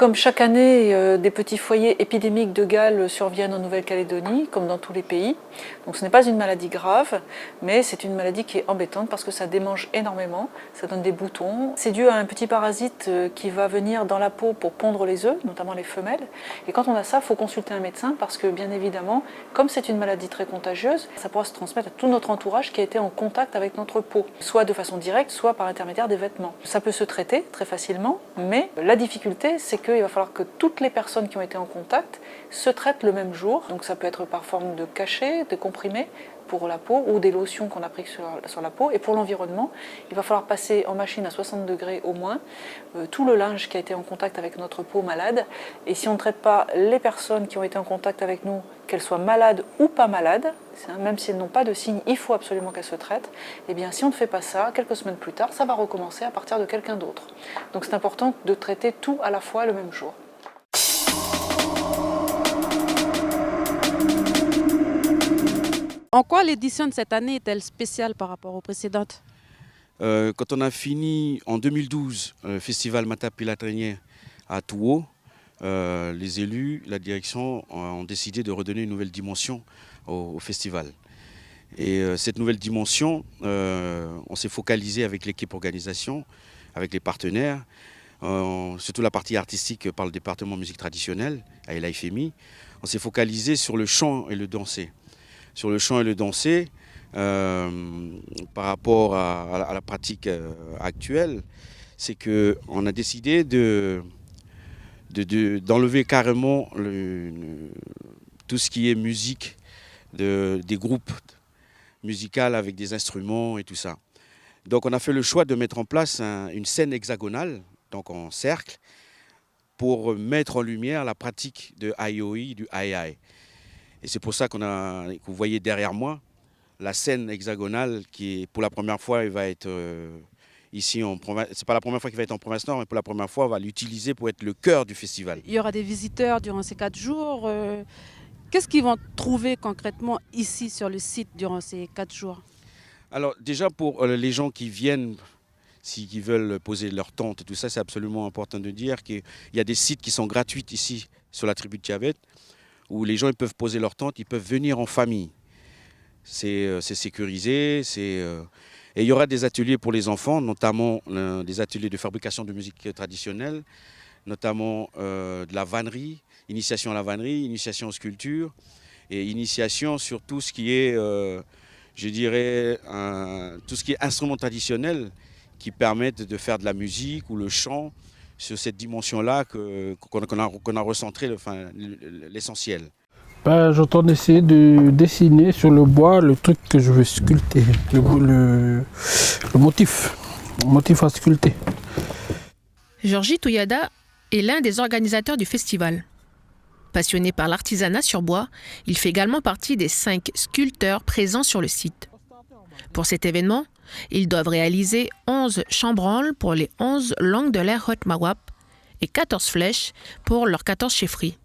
Comme chaque année, des petits foyers épidémiques de Galles surviennent en Nouvelle-Calédonie, comme dans tous les pays. Donc ce n'est pas une maladie grave, mais c'est une maladie qui est embêtante parce que ça démange énormément, ça donne des boutons. C'est dû à un petit parasite qui va venir dans la peau pour pondre les œufs, notamment les femelles. Et quand on a ça, il faut consulter un médecin parce que bien évidemment, comme c'est une maladie très contagieuse, ça pourra se transmettre à tout notre entourage qui a été en contact avec notre peau, soit de façon directe, soit par l'intermédiaire des vêtements. Ça peut se traiter très facilement, mais la difficulté, c'est qu'il va falloir que toutes les personnes qui ont été en contact se traitent le même jour. Donc ça peut être par forme de cachet, de comprimés pour la peau ou des lotions qu'on applique sur la peau. Et pour l'environnement, il va falloir passer en machine à 60 degrés au moins tout le linge qui a été en contact avec notre peau malade. Et si on ne traite pas les personnes qui ont été en contact avec nous, qu'elles soient malades ou pas malades, même si elles n'ont pas de signes, il faut absolument qu'elles se traitent. Et bien si on ne fait pas ça, quelques semaines plus tard, ça va recommencer à partir de quelqu'un d'autre. Donc c'est important de traiter tout à la fois le même jour. En quoi l'édition de cette année est-elle spéciale par rapport aux précédentes? Quand on a fini en 2012 le festival Matapilatrenier à Touo, les élus, la direction ont décidé de redonner une nouvelle dimension au festival. Et cette nouvelle dimension, on s'est focalisé avec l'équipe organisation, avec les partenaires, surtout la partie artistique par le département musique traditionnelle, à l'IFMI. On s'est focalisé sur le chant et le danser. Sur le chant et le danser, par rapport à la pratique actuelle, c'est qu'on a décidé d'enlever carrément tout ce qui est musique, des groupes musicaux avec des instruments et tout ça. Donc on a fait le choix de mettre en place une scène hexagonale, donc en cercle, pour mettre en lumière la pratique de IOI, du Ai. Et c'est pour ça que vous voyez derrière moi la scène hexagonale qui, pour la première fois, il va être ici en province. C'est pas la première fois qu'il va être en province Nord, mais pour la première fois, on va l'utiliser pour être le cœur du festival. Il y aura des visiteurs durant ces 4 jours. Qu'est-ce qu'ils vont trouver concrètement ici sur le site durant ces 4 jours? Alors déjà pour les gens qui viennent, s'ils veulent poser leur tente et tout ça, c'est absolument important de dire qu'il y a des sites qui sont gratuits ici sur la tribu de Tiabet, où les gens ils peuvent poser leur tente, ils peuvent venir en famille. C'est sécurisé, et il y aura des ateliers pour les enfants, notamment des ateliers de fabrication de musique traditionnelle, notamment de la vannerie, initiation à la vannerie, initiation aux sculptures et initiation sur tout ce qui est, je dirais, tout ce qui est instruments traditionnels qui permettent de faire de la musique ou le chant sur cette dimension-là qu'on a recentré l'essentiel. J'entends essayer de dessiner sur le bois le truc que je veux sculpter, le motif à sculpter. Georgie Touyada est l'un des organisateurs du festival. Passionné par l'artisanat sur bois, il fait également partie des 5 sculpteurs présents sur le site. Pour cet événement, ils doivent réaliser 11 chambranles pour les 11 langues de l'ère Haute-Mawap et 14 flèches pour leurs 14 chefferies.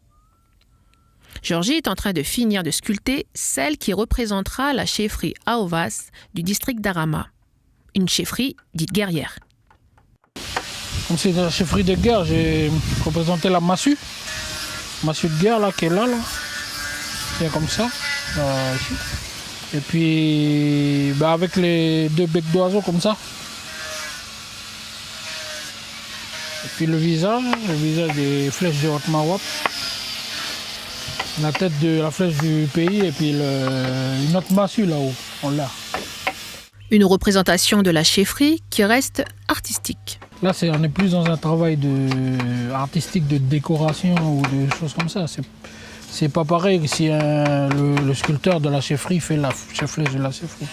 Georgie est en train de finir de sculpter celle qui représentera la chefferie Aovas du district d'Arama, une chefferie dite guerrière. Comme c'est la chefferie de guerre, j'ai représenté la massue de guerre là, qui est là. C'est comme ça. Ici. Et puis avec les 2 becs d'oiseau comme ça. Et puis le visage des flèches de Haute-Mawap. La tête de la flèche du pays et puis une autre massue là-haut, en l'air. Une représentation de la chefferie qui reste artistique. Là, on est plus dans un travail artistique de décoration ou de choses comme ça. C'est pas pareil que si le sculpteur de la chefferie fait la flèche de la chefferie.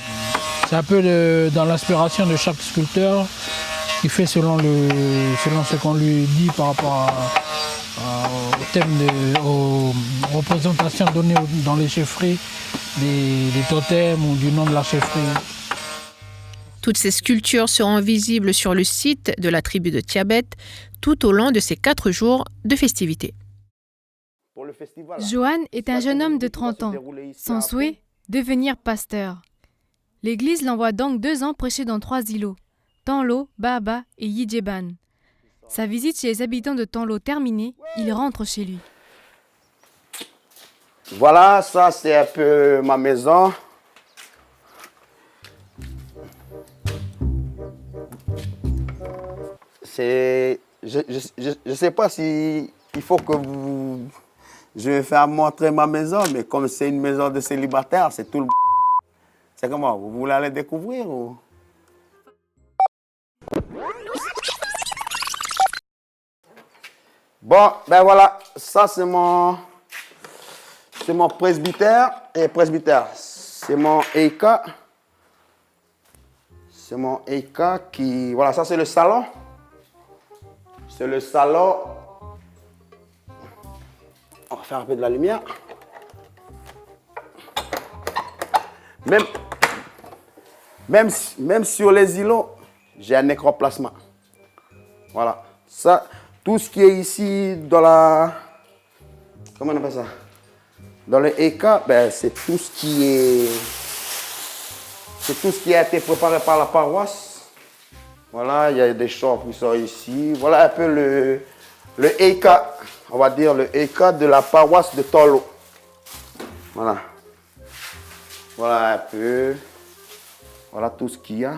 C'est un peu dans l'inspiration de chaque sculpteur qui fait selon ce qu'on lui dit par rapport au thème, aux représentations données dans les chefferies, des totems ou du nom de la chefferie. Toutes ces sculptures seront visibles sur le site de la tribu de Tiabet tout au long de ces 4 jours de festivités. Johan est un jeune homme de 30 ans. Son souhait, devenir pasteur. L'église l'envoie donc 2 ans prêcher dans 3 îlots, Tanlo, Baba et Yidjeban. Sa visite chez les habitants de Tanlo terminée, il rentre chez lui. Voilà, ça c'est un peu ma maison. Je sais pas si il faut que vous... Je vais faire montrer ma maison, mais comme c'est une maison de célibataire, c'est tout le... C'est comment? Vous voulez aller découvrir ou... Bon, ben voilà, ça c'est mon presbytère et presbytère. C'est mon Eika. C'est mon Eika qui... Voilà, ça c'est le salon. C'est le salon. On va faire un peu de la lumière. Même sur les îlots, j'ai un écran-plasma. Voilà. Ça, tout ce qui est ici dans la... Comment on appelle ça? Dans le Eka, ben, c'est tout ce qui est... C'est tout ce qui a été préparé par la paroisse. Voilà, il y a des chambres qui sont ici. Voilà un peu le Eka, on va dire le Eka de la paroisse de Tanlo. Voilà. Voilà un peu. Voilà tout ce qu'il y a.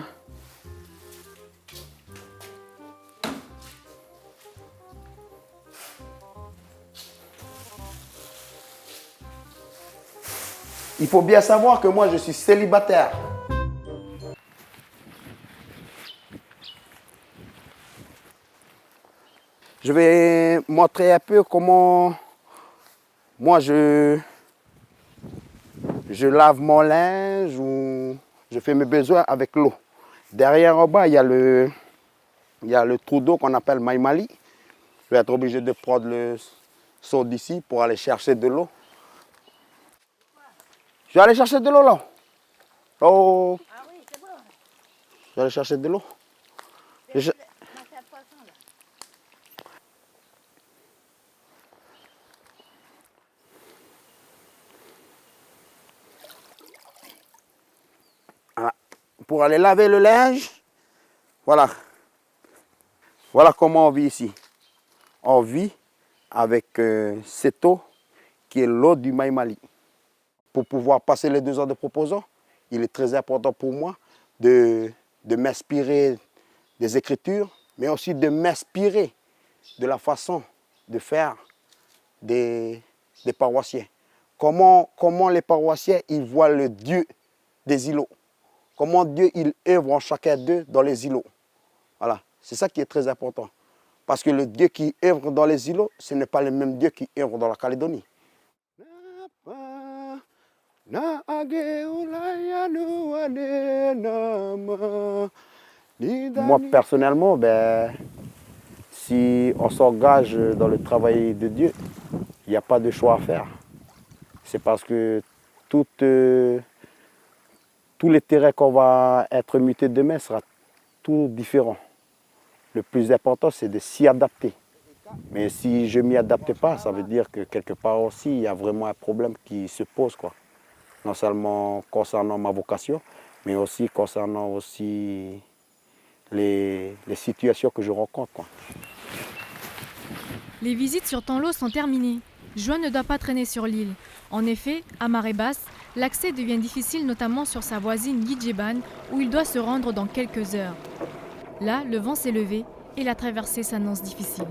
Il faut bien savoir que moi je suis célibataire. Je vais montrer un peu comment moi je lave mon linge ou je fais mes besoins avec l'eau. Derrière en bas, il y a le trou d'eau qu'on appelle Maïmali. Je vais être obligé de prendre le seau d'ici pour aller chercher de l'eau. Je vais aller chercher de l'eau là. Oh. Ah oui, c'est bon. Je vais aller chercher de l'eau. Pour aller laver le linge, voilà. Voilà comment on vit ici. On vit avec cette eau qui est l'eau du Maïmali. Pour pouvoir passer les 2 ans de proposant, il est très important pour moi de m'inspirer des écritures, mais aussi de m'inspirer de la façon de faire des paroissiens. Comment les paroissiens ils voient le Dieu des îlots. Comment Dieu il œuvre en chacun d'eux dans les îlots. Voilà, c'est ça qui est très important. Parce que le Dieu qui œuvre dans les îlots, ce n'est pas le même Dieu qui œuvre dans la Calédonie. Moi, personnellement, ben, si on s'engage dans le travail de Dieu, il n'y a pas de choix à faire. C'est parce que tous les terrains qu'on va être mutés demain sera tout différent. Le plus important, c'est de s'y adapter. Mais si je ne m'y adapte pas, ça veut dire que quelque part aussi, il y a vraiment un problème qui se pose, quoi. Non seulement concernant ma vocation, mais aussi concernant aussi les situations que je rencontre, quoi. Les visites sur Tanlo sont terminées. Joan ne doit pas traîner sur l'île. En effet, à marée basse, l'accès devient difficile notamment sur sa voisine Yidjeban où il doit se rendre dans quelques heures. Là, le vent s'est levé et la traversée s'annonce difficile.